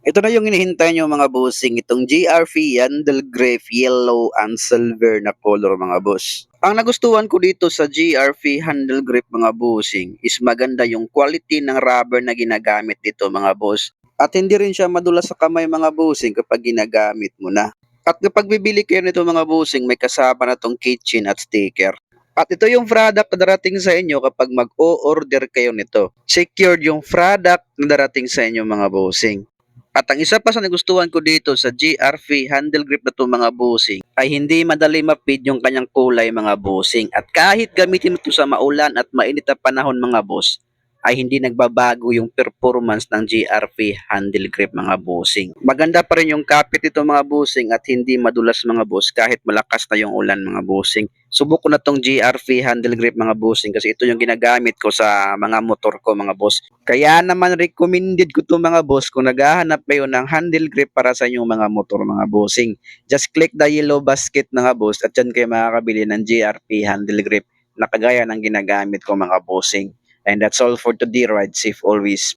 Ito na yung hinihintay nyo mga bossing, itong GRV Yandel Graph Yellow and Silver na color mga boss. Ang nagustuhan ko dito sa GRV Handle Grip mga bossing is maganda yung quality ng rubber na ginagamit dito mga boss. At hindi rin siya madulas sa kamay mga bossing kapag ginagamit mo na. At kapag bibili kayo nito mga bossing, may kasama na tong keychain at sticker. At ito yung product na darating sa inyo kapag mag-o-order kayo nito. Secured yung product na darating sa inyo mga bossing. At ang isa pa sa nagustuhan ko dito sa GRV handle grip na to mga bossing ay hindi madali mapid yung kanyang kulay mga bossing. At kahit gamitin mo ito sa maulan at mainit na panahon mga boss, ay hindi nagbabago yung performance ng GRV handle grip mga bossing. Maganda pa rin yung kapit nito mga bossing at hindi madulas mga boss kahit malakas na yung ulan mga bossing. Subok ko na tong GRV handle grip mga bossing kasi ito yung ginagamit ko sa mga motor ko mga boss. Kaya naman recommended ko to mga boss kung naghahanap kayo ng handle grip para sa inyong mga motor mga bossing. Just click the yellow basket mga boss at dyan kayo makakabili ng GRP handle grip na kagaya ng ginagamit ko mga bossing. And that's all for today. Ride safe always.